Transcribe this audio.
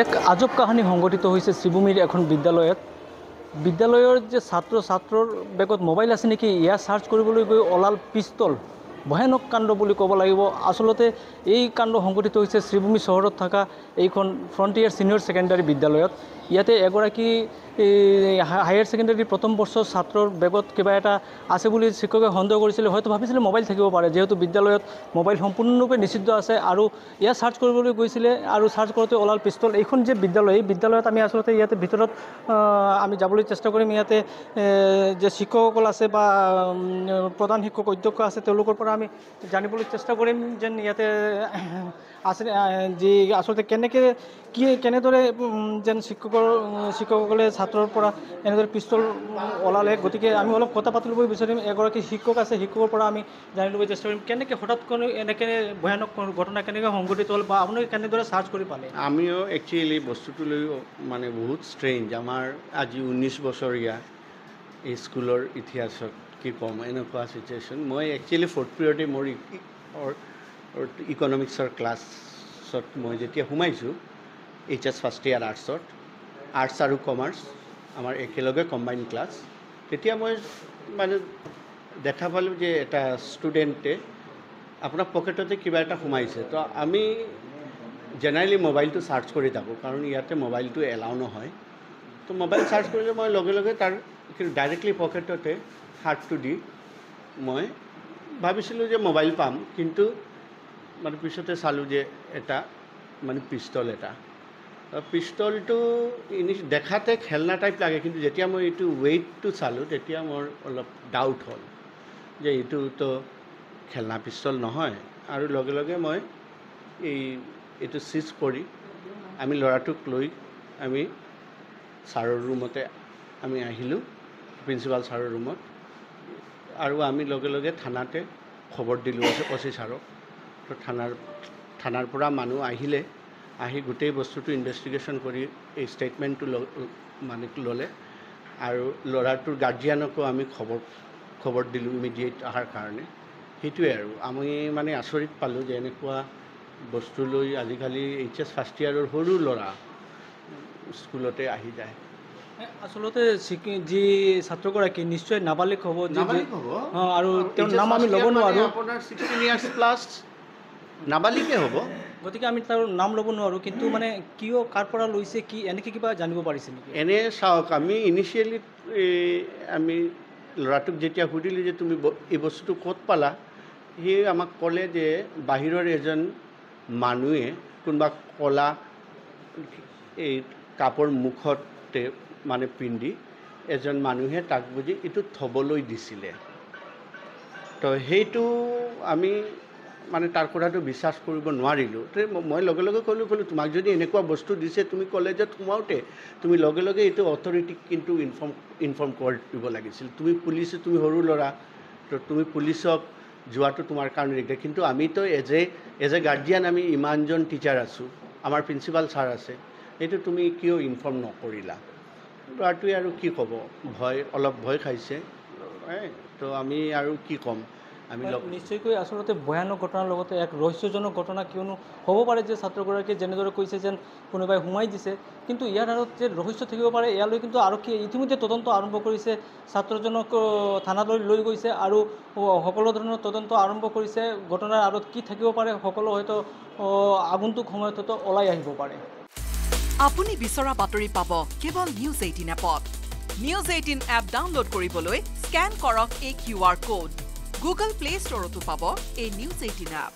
এক আজব কাহিনী সংঘটিত হৈছে শ্ৰীভূমিৰ এখন বিদ্যালয়ত। বিদ্যালয়ৰ যে ছাত্ৰৰ বেগত মোবাইল আছে নেকি, ইয়াৰ চাৰ্চ কৰিবলৈ গৈ ওলাল পিষ্টল। ভয়ানক কাণ্ড বুলি ক'ব লাগিব। আচলতে এই কাণ্ড সংঘটিত হৈছে শ্ৰীভূমি চহৰত থকা এইখন ফ্ৰণ্টিয়াৰ ছিনিয়ৰ ছেকেণ্ডাৰী বিদ্যালয়ত। ইয়াতে এগৰাকী হায়াৰ ছেকেণ্ডাৰী প্ৰথম বৰ্ষৰ ছাত্ৰৰ বেগত কিবা এটা আছে বুলি শিক্ষকে সন্দেহ কৰিছিলে। হয়তো ভাবিছিলে মোবাইল থাকিব পাৰে, যিহেতু বিদ্যালয়ত মোবাইল সম্পূৰ্ণৰূপে নিষিদ্ধ আছে। আৰু ইয়াত চাৰ্চ কৰিবলৈ গৈছিলে আৰু চাৰ্চ কৰোঁতে ওলাল পিষ্টল। এইখন যে বিদ্যালয়, এই বিদ্যালয়ত আমি আচলতে ইয়াতে ভিতৰত আমি যাবলৈ চেষ্টা কৰিম। ইয়াতে যে শিক্ষকসকল আছে বা প্ৰধান শিক্ষক অধ্যক্ষ আছে, তেওঁলোকৰ পৰা আমি জানিবলৈ চেষ্টা কৰিম যেন ইয়াতে আছে যি আচলতে কেনেদৰে যেন শিক্ষকসকলে ছাত্ৰৰ পৰা এনেদৰে পিষ্টল ওলালে। গতিকে আমি অলপ কথা পাতিব বিচাৰিম। এগৰাকী শিক্ষক আছে, শিক্ষকৰ পৰা আমি জানি ল'ব চেষ্টা কৰিম কেনেকৈ হঠাৎকৈ এনেকৈ ভয়ানক ঘটনা কেনেকৈ সংঘটিত হ'ল বা আপুনি কেনেদৰে চাৰ্চ কৰি পালে। আমিও একচুৱেলি বস্তুটো লৈ মানে বহুত ষ্ট্ৰেঞ্জ। আমাৰ আজি 19 বছৰীয়া এই স্কুলৰ ইতিহাসত কি ক'ম, এনেকুৱা চিটুৱেশ্যন। মই একচুৱেলি 4th পিৰিয়ডে মোৰ ইকনমিক্সৰ ক্লাছত মই যেতিয়া সোমাইছোঁ, HS ফাৰ্ষ্ট ইয়াৰ আৰ্টছ আৰু কমাৰ্চ আমাৰ একেলগে কম্বাইন ক্লাছ, তেতিয়া মই মানে দেখা পালোঁ যে এটা ষ্টুডেণ্টে আপোনাৰ পকেটতে কিবা এটা সোমাইছে। তো আমি জেনেৰেলি মোবাইলটো চাৰ্চ কৰি থাকোঁ, কাৰণ ইয়াতে মোবাইলটো এলাও নহয়। তো মোবাইল চাৰ্চ কৰিলে মই লগে লগে তাৰ ডাইৰেক্টলি পকেটতে হাতটো দি মই ভাবিছিলোঁ যে মোবাইল পাম, কিন্তু মানে পিছতে চালোঁ যে এটা মানে পিষ্টল এটা। পিষ্টলটো দেখাতে খেলনা টাইপ লাগে, কিন্তু যেতিয়া মই এইটো ৱেইটটো চালোঁ তেতিয়া মোৰ অলপ ডাউট হ'ল যে এইটোতো খেলনা পিষ্টল নহয়। আৰু লগে লগে মই এইটো চিজ কৰি আমি ল'ৰাটোক লৈ আমি ছাৰৰ ৰুমতে আমি আহিলোঁ, প্ৰিন্সিপাল ছাৰৰ ৰুমত। আৰু আমি লগে লগে থানাতে খবৰ দিলোঁ OC ছাৰক। তো থানাৰ পৰা মানুহ আহিলে, আহি গোটেই বস্তুটো ইনভেষ্টিগেশ্যন কৰি এই ষ্টেটমেণ্টটো মানে ল'লে। আৰু ল'ৰাটোৰ গাৰ্জিয়ানকো আমি খবৰ দিলোঁ ইমিডিয়েট অহাৰ কাৰণে। সেইটোৱে আৰু আমি মানে আচৰিত পালোঁ যে এনেকুৱা বস্তু লৈ আজিকালি HS ফাৰ্ষ্ট ইয়াৰৰ সৰু ল'ৰা স্কুলতে আহি যায়। আচলতে যি ছাত্ৰগৰাকী নিশ্চয় নাবালিক হ'ব, আৰু তেওঁৰ নাম আমি ল'ব নোৱাৰোঁ। আপোনাৰ 16 ইয়াৰ্ছ প্লাছ নাবালিকে হ'ব, গতিকে আমি তাৰ নাম ল'ব নোৱাৰোঁ। কিন্তু মানে কিয়, কাৰ পৰা লৈছে, কি এনেকৈ কিবা জানিব পাৰিছে নেকি? এনে চাওক, আমি ইনিচিয়েলি আমি ল'ৰাটোক যেতিয়া সুধিলোঁ যে তুমি এই বস্তুটো ক'ত পালা, সি আমাক ক'লে যে বাহিৰৰ এজন মানুহে কোনোবা ক'লা এই কাপোৰ মুখতে মানে পিন্ধি এজন মানুহে তাক বুজি এইটো থ'বলৈ দিছিলে। তো সেইটো আমি মানে তাৰ কথাটো বিশ্বাস কৰিব নোৱাৰিলোঁ। তো মই লগে লগে ক'লোঁ তোমাক যদি এনেকুৱা বস্তু দিছে, তুমি কলেজত সোমাওঁতে তুমি লগে লগে এইটো অথৰিটিক কিন্তু ইনফৰ্ম কৰি দিব লাগিছিল। তুমি সৰু ল'ৰা, তো তুমি পুলিচক যোৱাটো তোমাৰ কাৰণে দিগদাৰ। কিন্তু আমিতো এজ এ গাৰ্জিয়ান আমি ইমানজন টিচাৰ আছোঁ, আমাৰ প্ৰিন্সিপাল ছাৰ আছে, এইটো তুমি কিয় ইনফৰ্ম নকৰিলা? ল'ৰাটোৱে আৰু কি ক'ব, অলপ ভয় খাইছে। তো আমি আৰু কি ক'ম, আমি নিশ্চয়কৈ আচলতে ভয়ানক ঘটনাৰ লগতে এক ৰহস্যজনক ঘটনা। কিয়নো হ'ব পাৰে যে ছাত্ৰগৰাকীয়ে যেনেদৰে কৈছে যেন কোনোবাই সোমাই দিছে, কিন্তু ইয়াৰ আঁৰত যে ৰহস্য থাকিব পাৰে, ইয়ালৈ কিন্তু আৰক্ষীয়ে ইতিমধ্যে তদন্ত আৰম্ভ কৰিছে। ছাত্ৰজনক থানালৈ লৈ গৈছে আৰু সকলো ধৰণৰ তদন্ত আৰম্ভ কৰিছে। ঘটনাৰ আঁৰত কি থাকিব পাৰে, সকলো হয়তো আগন্তুক সময়ত হয়তো ওলাই আহিব পাৰে। আপুনি বিচৰা বাতৰি পাব কেৱল নিউজ 18 এপত। নিউজ 18 এপ ডাউনলোড কৰিবলৈ স্কেন কৰক এই QR কোড। গুগল প্লে ষ্টৰতো পাব এই নিউজ 18 এপ।